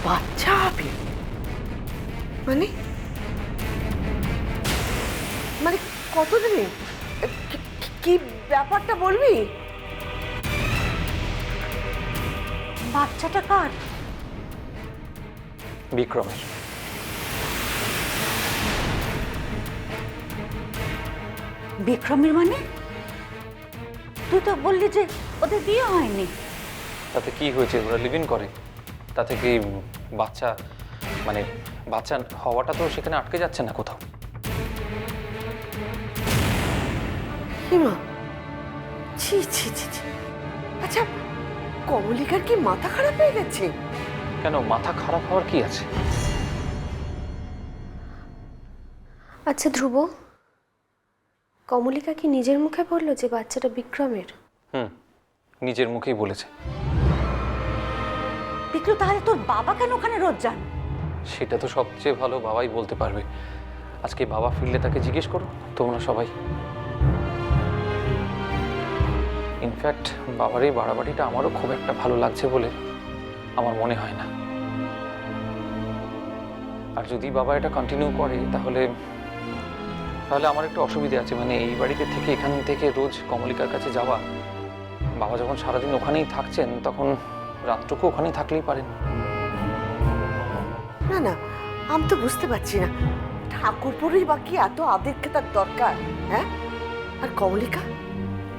বাচ্চা হবে মানে মানে কতদিনে? কি ব্যাপারটা বলবি? বাচ্চাটা কার? বিক্রমের। বিক্রমের মানে? তুই তো বললি যে ওদের বিয়ে হয়নি। তাতে কি হয়েছে? ওরা লিভ ইন করে, তাতে কি বাচ্চা মানে বাচ্চা হওয়াটা তো সেখানে আটকে যাচ্ছে না কোথাও। হিমা, ছি ছি ছি ছি। আচ্ছা, কমলিকার কি মাথা খারাপ হয়ে গেছে? কেন, মাথা খারাপ হওয়ার কি আছে? আচ্ছা ধ্রুব, কমলিকা কি নিজের মুখে বললো যে বাচ্চাটা বিক্রমের? নিজের মুখেই বলেছে। পিকলু, তাহলে তোর বাবা কেন ওখানে রোজ যান? সেটা তো সবচেয়ে ভালো বাবাই বলতে পারবে। আজকে বাবা ফিরলে তাকে জিজ্ঞেস করো তোমরা সবাই। ইনফ্যাক্ট বাবার এই বাড়াবাড়িটা আমারও খুব একটা ভালো লাগছে বলে আমার মনে হয় না। আর যদি বাবা এটা কন্টিনিউ করে তাহলে আমার একটু অসুবিধা আছে। মানে এই বাড়িতে থেকে এখান থেকে রোজ কমলিকার কাছে যাওয়া, বাবা যখন সারাদিন ওখানেই থাকছেন তখন রাতটুকু ওখানেই থাকলেই পারেন। না না, আমি তো বুঝতে পারছি না, ঠাকুরপুরই বা কি এত আদেরকে তার দরকার? হ্যাঁ, আর কমলিকা,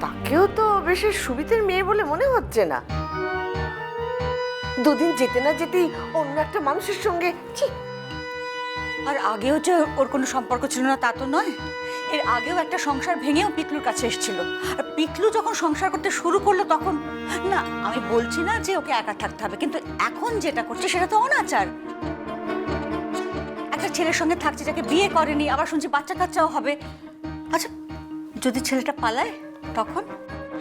তাকেও তো বেশ সুবিধের মেয়ে বলে মনে হচ্ছে না। দুদিন যেতে না যেতেই অন্য একটা মানুষের সঙ্গে। ছি। আর আগেও যে ওর কোনো সম্পর্ক ছিল না তা তো নয়। এর আগেও একটা সংসার ভেঙেও পিকলুর কাছে এসেছিল। আর পিকলু যখন সংসার করতে শুরু করলো তখন, না আমি বলছি না যে ওকে একা থাকতে হবে, কিন্তু এখন যেটা করছে সেটা তো অনাচার। একটা ছেলের সঙ্গে থাকছে যাকে বিয়ে করেনি, আবার শুনছি বাচ্চা কাচ্চাও হবে। আচ্ছা, যদি ছেলেটা পালায় তখন?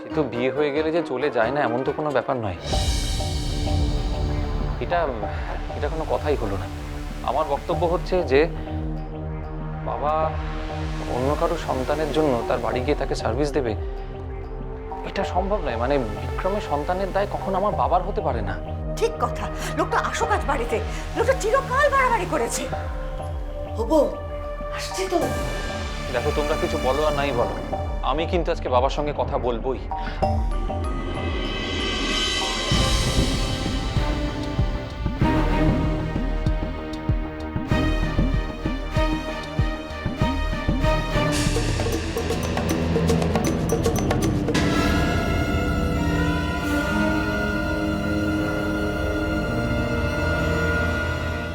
সে তো বিয়ে হয়ে গেলে যে চলে যায় না এমন তো কোনো ব্যাপার নয়। এটা কোনো কথাই হলো না। আমার বক্তব্য হচ্ছে যে বাবা অন্য কারো সন্তানের জন্য তার বাড়ি গিয়ে তাকে সার্ভিস দেবে, এটা সম্ভব নয়। মানে বিক্রমের সন্তানের দায় কখন আমার বাবার হতে পারে না। ঠিক কথা, লোকটা আসুক আজ বাড়িতে। লোকটা চিরকাল বাড়াবাড়ি করেছে। হবো, আসছে তো। দেখো, তোমরা কিছু বলো আর নাই বলো, আমি কিন্তু আজকে বাবার সঙ্গে কথা বলবোই।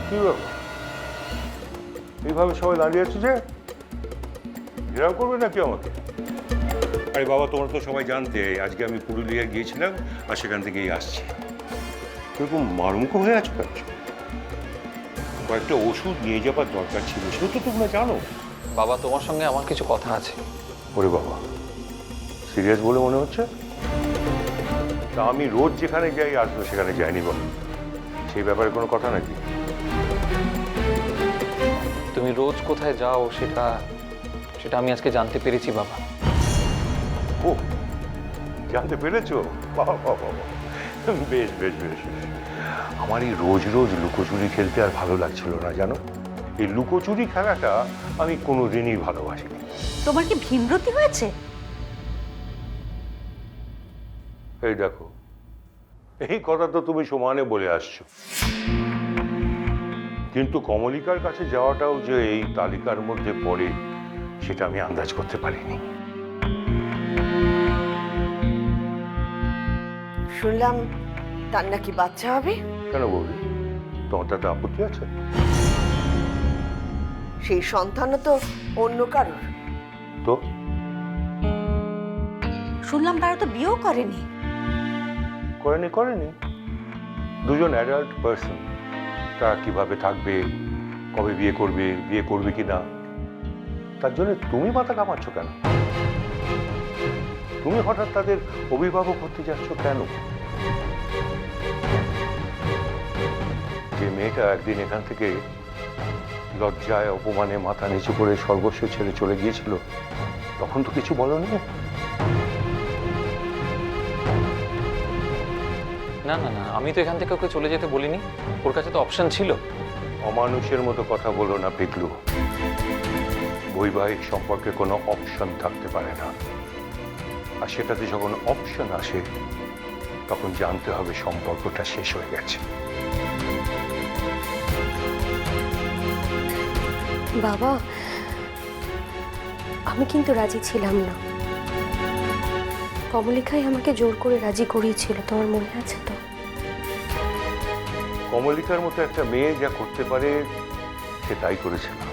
কি ব্যাপার, এইভাবে সবাই দাঁড়িয়ে আছো যে? ঘেরাও করবে নাকি আমাকে? আরে বাবা, তোমরা তো সবাই জানতে আজকে আমি পুরুলিয়া গিয়েছিলাম আর সেখান থেকেই আসছি। এরকম মারমুখো হয়ে আছো কেন? কয়েকটা ওষুধ নিয়ে যাবার দরকার ছিল, সেটা তো তোমরা জানো। বাবা, তোমার সঙ্গে আমার কিছু কথা আছে। ওরে বাবা, সিরিয়াস বলে মনে হচ্ছে। তা আমি রোজ যেখানে যাই আর তো সেখানে যাইনি বলো, সেই ব্যাপারে কোনো কথা নাকি? তুমি রোজ কোথায় যাও সেটা আমি আজকে জানতে পেরেছি বাবা। ও, জানতে পেরেছো? বাবা বাবা, বেশ বেশ বেশ। আমার এই রোজ রোজ লুকোচুরি খেলতে আর ভালো লাগছিল না, জানো। এই লুকোচুরি খেলাটা আমি কোনোদিনই ভালোবাসিনি। তোমার কি ভীমরতি হয়েছে? এই দেখো, এই কথা তো তুমি সমানে বলে আসছো, কিন্তু কমলিকার কাছে যাওয়াটাও যে এই তালিকার মধ্যে পড়ে সেটা আমি আন্দাজ করতে পারিনি। শুনলাম তার নাকি বাচ্চা হবে। কেন বৌদি, তোমার তাতে আপত্তি আছে? সেই সন্তানও তো অন্য কারোর। তো শুনলাম তারা তো বিয়েও করেনি। করেনি করেনি, দুজন অ্যাডাল্ট পার্সন। তারা কিভাবে থাকবে, কবে বিয়ে করবে কি না, তার জন্য তুমি মাথা কামাচ্ছ কেন? তুমি হঠাৎ তাদের অভিভাবক হতে যাচ্ছ কেন? যে মেয়েটা একদিন এখান থেকে লজ্জায় অপমানে মাথা নিচু করে সর্বস্ব ছেড়ে চলে গিয়েছিল, তখন তো কিছু বলনি। না না না, আমি তো এখান থেকে ওকে চলে যেতে বলিনি, ওর কাছে তো অপশন ছিল। অমানুষের মতো কথা বলো না পিকলু। বৈবাহিক সম্পর্কে কোনো অপশন থাকতে পারে না, আর সেটাতে যখন অপশন আসে তখন জানতে হবে সম্পর্কটা শেষ হয়ে গেছে। বাবা, আমি কিন্তু রাজি ছিলাম না। কমলিকাই আমাকে জোর করে রাজি করিয়েছিল, তোমার মনে আছে তো? কমলিকার মতো একটা মেয়ে যা করতে পারে সে তাই করেছে না।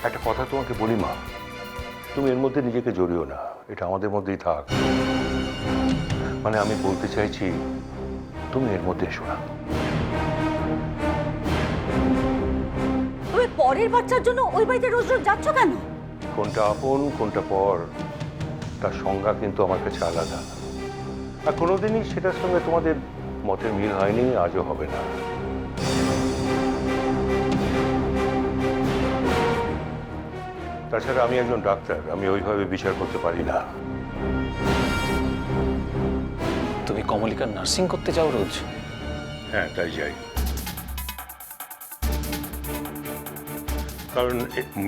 একটা কথা তোমাকে বলি মা, তুমি এর মধ্যে নিজেকে জড়িও না, এটা আমাদের মধ্যেই থাক। মানে আমি বলতে চাইছি তুমি এর মধ্যে এসো না। তুমি পরের বাচ্চার জন্য ওই বাড়িতে রোজ রোজ যাচ্ছ কেন? কোনটা আপন কোনটা পর তার সংজ্ঞা কিন্তু আমার কাছে আলাদা, আর কোনোদিনই সেটার সঙ্গে তোমাদের মতের মিল হয়নি, আজও হবে না। তাছাড়া আমি একজন ডাক্তার, আমি ওইভাবে বিচার করতে পারি না। তুমি কমলিকার নার্সিং করতে যাও রোজ? হ্যাঁ, তাই যাই। কারণ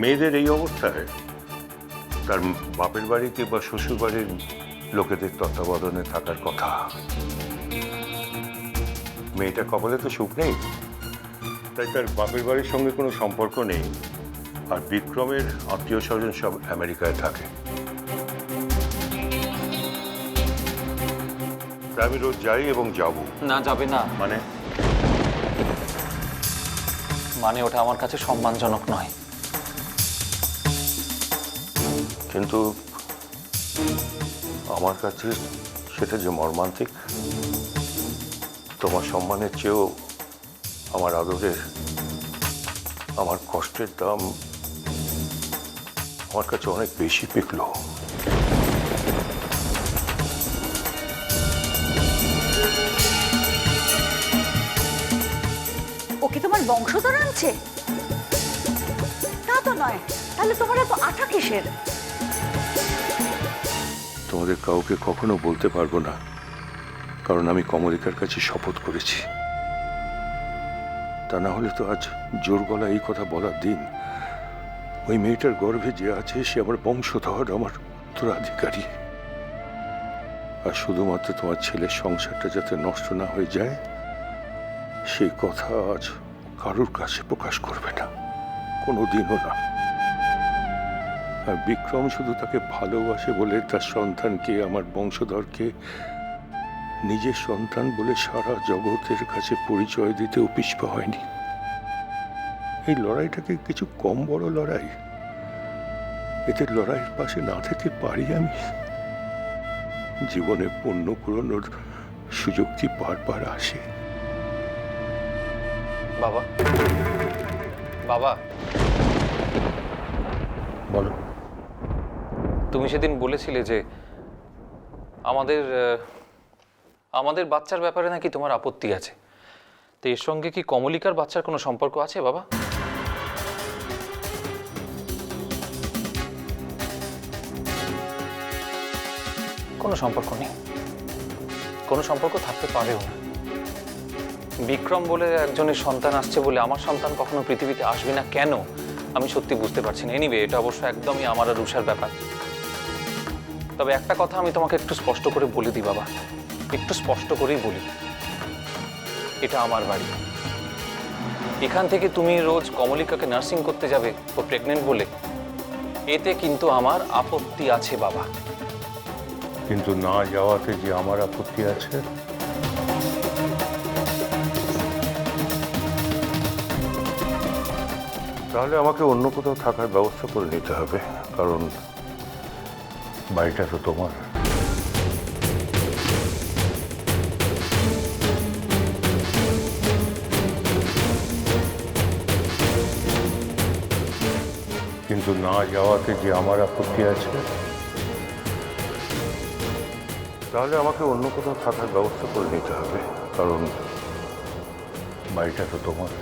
মেয়েদের এই অবস্থায় তার বাপের বাড়িতে বা শ্বশুর বাড়ির লোকেদের তত্ত্বাবধানে থাকার কথা। মেয়েটার কপালে তো সুখ নেই, তাই তার বাপের বাড়ির সঙ্গে কোনো সম্পর্ক নেই, আর বিক্রমের আত্মীয় স্বজন সব আমেরিকায় থাকে। তাই আমি রোজ যাই এবং যাব। না, যাবে না। মানে ওটা আমার কাছে সম্মানজনক নয়। কিন্তু আমার কাছে সেটা যে মর্মান্তিক। তোমার সম্মানের চেয়েও আমার আদরের, আমার কষ্টের দাম আমার কাছে অনেক বেশি পিকলো। ওকে তোমার বংশধর আনছে? তা তো নয়, তাহলে তোমার এত আঠা কিসের? তোমাদের কাউকে কখনো বলতে পারবো না, কারণ আমি কমলিকার কাছে শপথ করেছি। তা না হলে তো আজ জোর গলা এই কথা বলার দিন। ওই মেয়েটার গর্ভে যে আছে সে আমার বংশধর, আমার উত্তরাধিকারী। আর শুধুমাত্র তোমার ছেলের সংসারটা যাতে নষ্ট না হয়ে যায় সেই কথা আজ কারোর কাছে প্রকাশ করবে না, কোনোদিনও না। আর বিক্রম শুধু তাকে ভালোবাসে বলে তার সন্তানকে, আমার বংশধরকে নিজের সন্তান বলে সারা জগতের কাছে পরিচয় দিতেও পিছপা হয়নি। এই লড়াইটাকে কিছু কম বড় লড়াই? এদের লড়াইয়ের পাশে না থেকে পারি আমি? জীবনে পুণ্য পুরনোর সুযোগ কি বারবার আসে? বাবা, বাবা, বলো। তুমি সেদিন বলেছিলে যে আমাদের বাচ্চার ব্যাপারে নাকি তোমার আপত্তি আছে। তো এর সঙ্গে কি কমলিকার বাচ্চার কোনো সম্পর্ক আছে বাবা? কোনো সম্পর্ক নেই, কোনো সম্পর্ক থাকতে পারেও না। বিক্রম বলে একজনের সন্তান আসছে বলে আমার সন্তান কখনো পৃথিবীতে আসবে না কেন আমি সত্যি বুঝতে পারছি না। এনিওয়ে, এটা অবশ্য একদমই আমার আর রুষার ব্যাপার। তবে একটা কথা আমি তোমাকে একটু স্পষ্ট করে বলে দিই বাবা, একটু স্পষ্ট করেই বলি, এটা আমার বাড়ি। এখান থেকে তুমি রোজ কমলিকাকে নার্সিং করতে যাবে ও প্রেগনেন্ট বলে, এতে কিন্তু আমার আপত্তি আছে বাবা। কিন্তু না যাওয়াতে যে আমার আপত্তি আছে, তাহলে আমাকে অন্য কোথাও থাকার ব্যবস্থা করে নিতে হবে, কারণ বাড়িটা তো তোমার। কিন্তু না যাওয়াতে যে আমার আপত্তি আছে, তাহলে আমাকে অন্য কোথাও থাকার ব্যবস্থা করে নিতে হবে, কারণ বাড়িটা তো তোমার।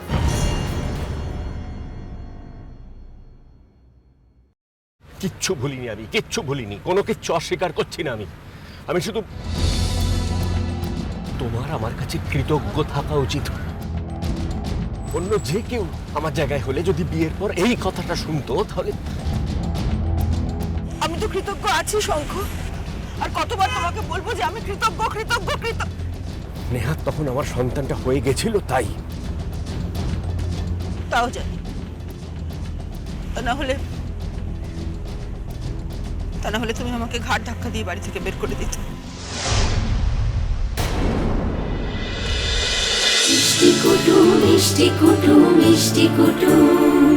কিচ্ছু ভুলিনি আমি, কিচ্ছু ভুলিনি, কোনো কিচ্ছু অস্বীকার করছি না আমি। আমি শুধু তোমার আমার কাছে কৃতজ্ঞ থাকা উচিত। অন্য যে কেউ আমার জায়গায় হলে যদি বিয়ের পর এই কথাটা শুনতো তাহলে। আমি তো কৃতজ্ঞ আছি শঙ্খ, আর কতবার তোমাকে বলবো যে আমি কৃতজ্ঞ কৃতজ্ঞ কৃতজ্ঞ। নেহাত তখন আমার সন্তানটা হয়ে গেছিল তাই। তাও জানি, তা না হলে তুমি আমাকে ঘাট ধাক্কা দিয়ে বাড়ি থেকে বের করে দিতে। মিষ্টি কুটুম মিষ্টি কুটুম মিষ্টি কুটুম।